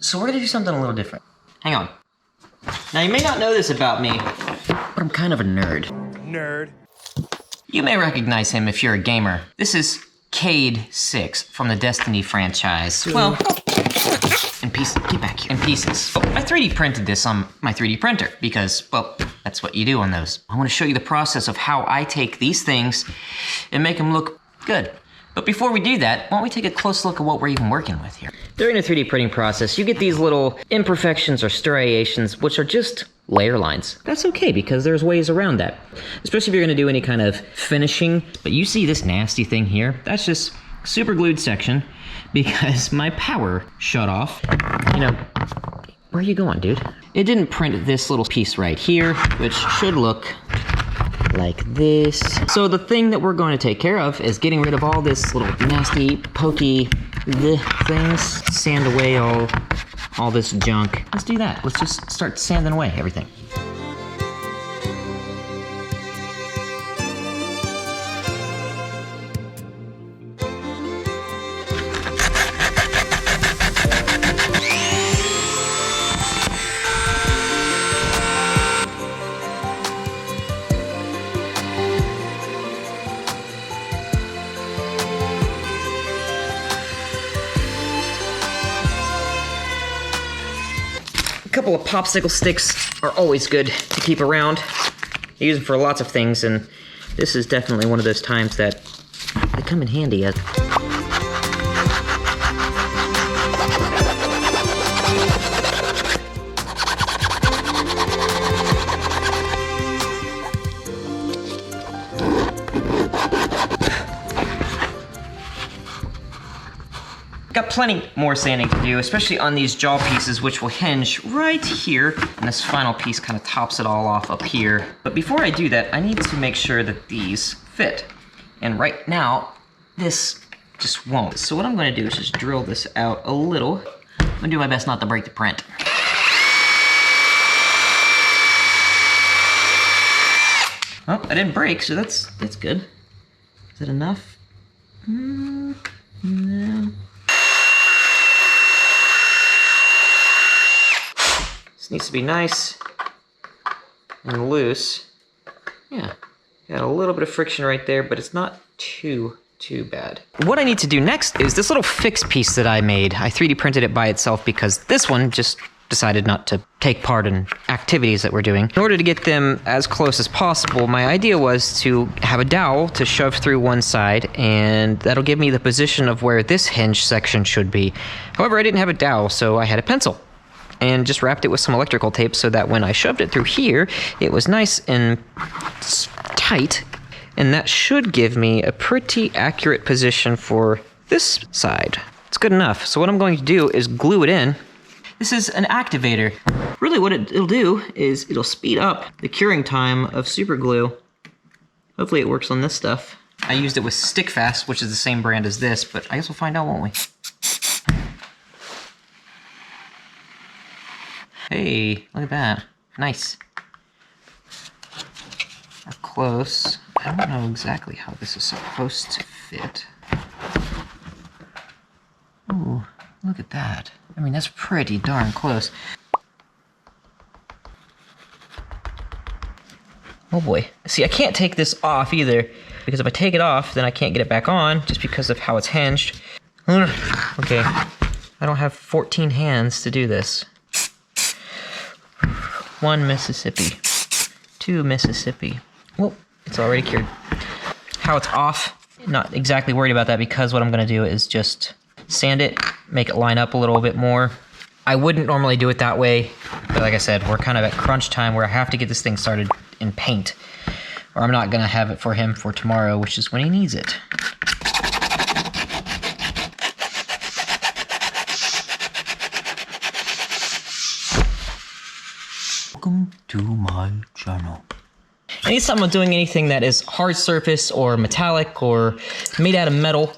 So we're gonna do something a little different. Hang on. Now you may not know this about me, but I'm kind of a nerd. Nerd. You may recognize him if you're a gamer. This is Cayde 6 from the Destiny franchise. Well, in pieces, get back here, in pieces. I 3D printed this on my 3D printer because, well, that's what you do on those. I wanna show you the process of how I take these things and make them look good. But before we do that, why don't we take a close look at what we're even working with here. During the 3D printing process, you get these little imperfections or striations, which are just layer lines. That's okay, because there's ways around that. Especially if you're gonna do any kind of finishing. But you see this nasty thing here? That's just super glued section because my power shut off. You know, where are you going, dude? It didn't print this little piece right here, which should look like this. So the thing that we're going to take care of is getting rid of all this little nasty, pokey things. Sand away all this junk. Let's do that. Let's just start sanding away everything. A couple of popsicle sticks are always good to keep around. I use them for lots of things, and this is definitely one of those times that they come in handy. Got plenty more sanding to do, especially on these jaw pieces, which will hinge right here. And this final piece kind of tops it all off up here. But before I do that, I need to make sure that these fit. And right now, this just won't. So what I'm gonna do is just drill this out a little. I'm gonna do my best not to break the print. Oh, I didn't break, so that's good. Is it enough? No. This needs to be nice and loose. Yeah, got a little bit of friction right there, but it's not too bad. What I need to do next is this little fixed piece that I made. I 3D printed it by itself because this one just decided not to take part in activities that we're doing. In order to get them as close as possible, my idea was to have a dowel to shove through one side, and that'll give me the position of where this hinge section should be. However, I didn't have a dowel, so I had a pencil and just wrapped it with some electrical tape so that when I shoved it through here, it was nice and tight, and that should give me a pretty accurate position for this side. It's good enough. So what I'm going to do is glue it in. This is an activator. Really what it'll do is it'll speed up the curing time of super glue. Hopefully it works on this stuff. I used it with Stick Fast, which is the same brand as this, but I guess we'll find out, won't we? Hey, look at that. Nice. Up close. I don't know exactly how this is supposed to fit. Ooh, look at that. I mean, that's pretty darn close. Oh boy. See, I can't take this off either, because if I take it off, then I can't get it back on, just because of how it's hinged. Okay, I don't have 14 hands to do this. 1 Mississippi. 2 Mississippi. Well, it's already cured. How it's off, not exactly worried about that, because what I'm gonna do is just sand it, make it line up a little bit more. I wouldn't normally do it that way, but like I said, we're kind of at crunch time where I have to get this thing started in paint, or I'm not gonna have it for him for tomorrow, which is when he needs it. Welcome to my channel. Anytime I'm doing anything that is hard surface or metallic or made out of metal,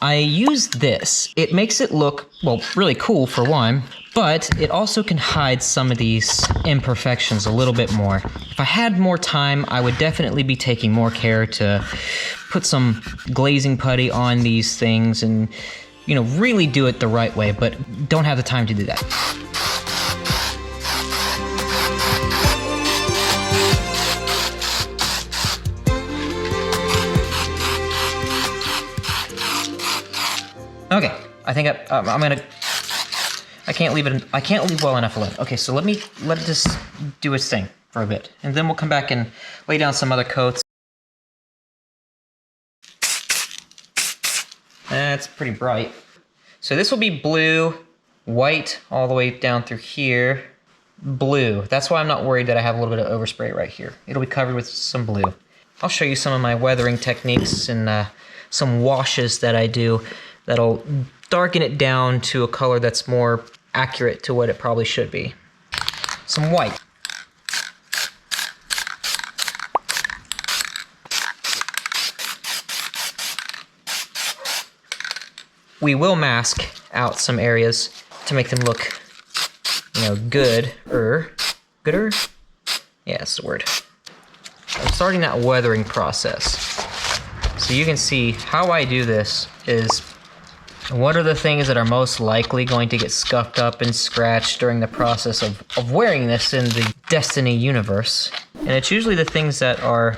I use this. It makes it look, well, really cool for one, but it also can hide some of these imperfections a little bit more. If I had more time, I would definitely be taking more care to put some glazing putty on these things and you know, really do it the right way, but don't have the time to do that. Okay, I think I can't leave well enough alone. Okay, so let it just do its thing for a bit, and then we'll come back and lay down some other coats. That's pretty bright. So this will be blue, white all the way down through here, blue. That's why I'm not worried that I have a little bit of overspray right here. It'll be covered with some blue. I'll show you some of my weathering techniques and some washes that I do that'll darken it down to a color that's more accurate to what it probably should be. Some white. We will mask out some areas to make them look, you know, gooder? Yeah, that's the word. I'm starting that weathering process. So you can see how I do this is, what are the things that are most likely going to get scuffed up and scratched during the process of wearing this in the Destiny universe? And it's usually the things that are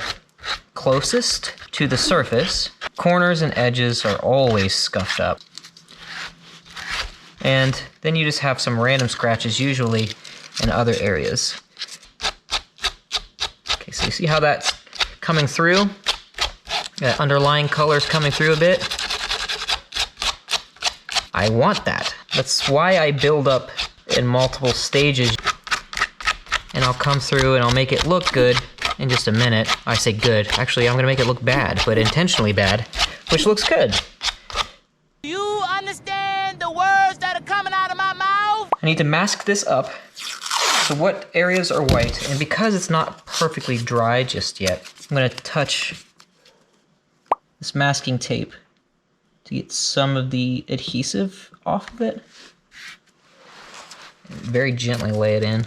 closest to the surface. Corners and edges are always scuffed up. And then you just have some random scratches, usually in other areas. Okay, so you see how that's coming through? That underlying color's coming through a bit. I want that. That's why I build up in multiple stages. And I'll come through and I'll make it look good in just a minute. I say good. Actually, I'm gonna make it look bad, but intentionally bad, which looks good. Do you understand the words that are coming out of my mouth? I need to mask this up. So what areas are white? And because it's not perfectly dry just yet, I'm gonna touch this masking tape to get some of the adhesive off of it. And very gently lay it in.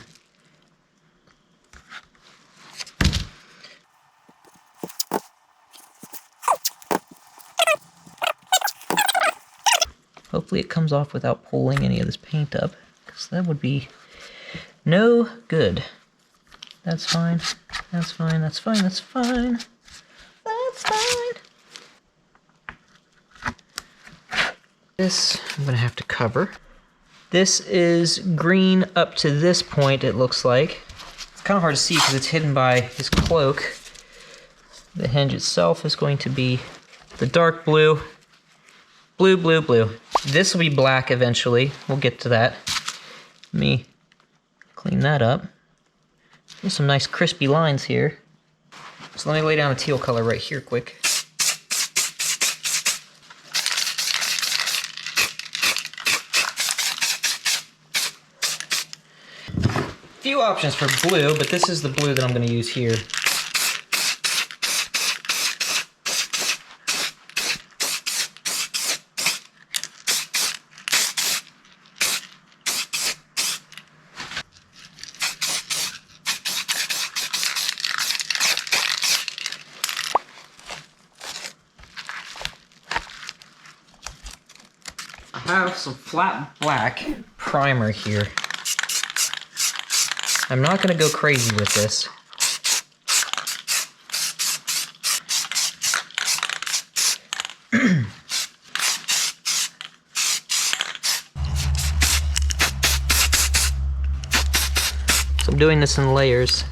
Hopefully it comes off without pulling any of this paint up, because that would be no good. That's fine, that's fine, that's fine, that's fine. That's fine. This I'm gonna have to cover. This is green up to this point, it looks like. It's kind of hard to see because it's hidden by his cloak. The hinge itself is going to be the dark blue. Blue, blue, blue. This will be black eventually. We'll get to that. Let me clean that up. There's some nice crispy lines here. So let me lay down a teal color right here quick. Few options for blue, but this is the blue that I'm going to use here. I have some flat black primer here. I'm not going to go crazy with this. So I'm doing this in layers.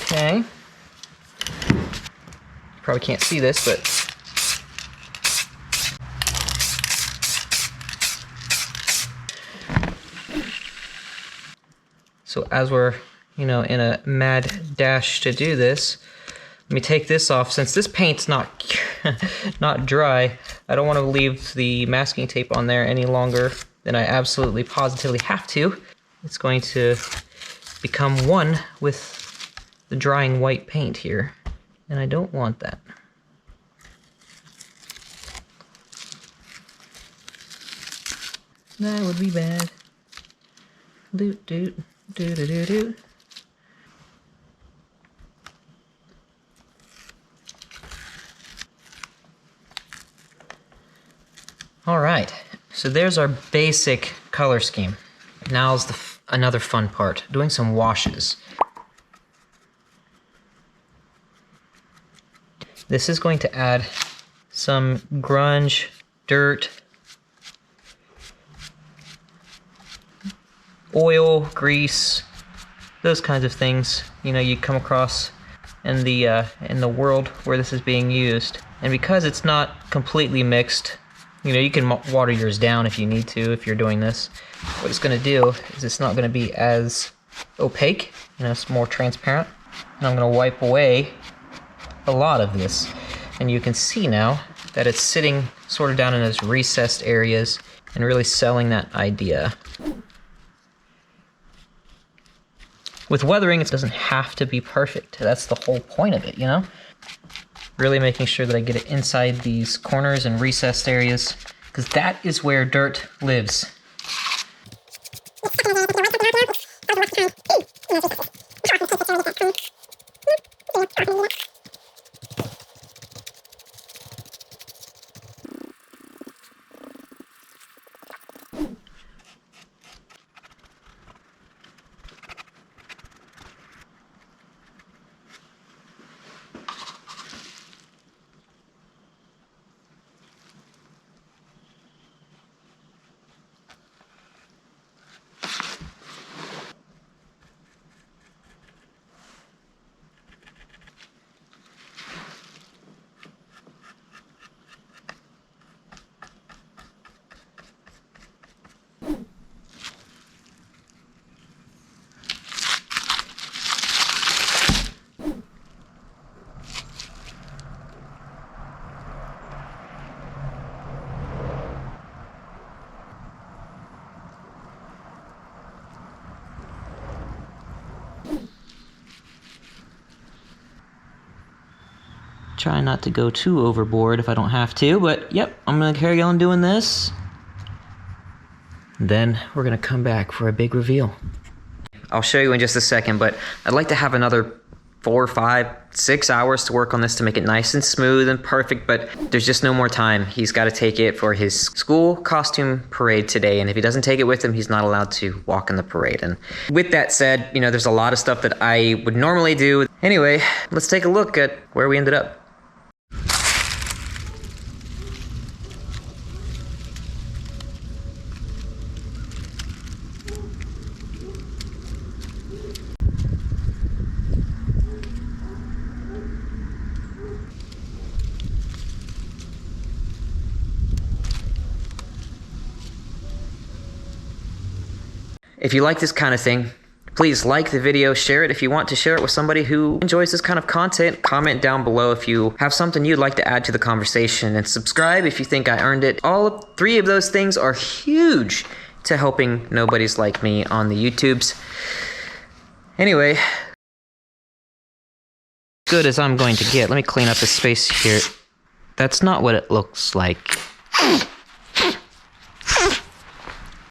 Okay. Probably can't see this, but so as we're, you know, in a mad dash to do this, let me take this off. Since this paint's not not dry, I don't want to leave the masking tape on there any longer than I absolutely positively have to. It's going to become one with the drying white paint here, and I don't want that. That would be bad. Doot doot. Do do do do. All right, so there's our basic color scheme. Now's another fun part, doing some washes. This is going to add some grunge, dirt, oil, grease, those kinds of things, you know, you come across in the world where this is being used. And because it's not completely mixed, you know, you can water yours down if you need to, if you're doing this. What it's going to do is it's not going to be as opaque, you know, it's more transparent. And I'm going to wipe away a lot of this. And you can see now that it's sitting sort of down in those recessed areas and really selling that idea. With weathering, it doesn't have to be perfect. That's the whole point of it, you know? Really making sure that I get it inside these corners and recessed areas, because that is where dirt lives. Try not to go too overboard if I don't have to, but yep, I'm gonna carry on doing this. Then we're gonna come back for a big reveal. I'll show you in just a second, but I'd like to have another 4, 5, 6 hours to work on this to make it nice and smooth and perfect, but there's just no more time. He's got to take it for his school costume parade today, and if he doesn't take it with him, he's not allowed to walk in the parade. And with that said, you know, there's a lot of stuff that I would normally do. Anyway, let's take a look at where we ended up. If you like this kind of thing, please like the video, share it if you want to share it with somebody who enjoys this kind of content. Comment down below if you have something you'd like to add to the conversation, and subscribe if you think I earned it. All 3 of those things are huge to helping nobodies like me on the YouTubes. Anyway, good as I'm going to get. Let me clean up the space here. That's not what it looks like.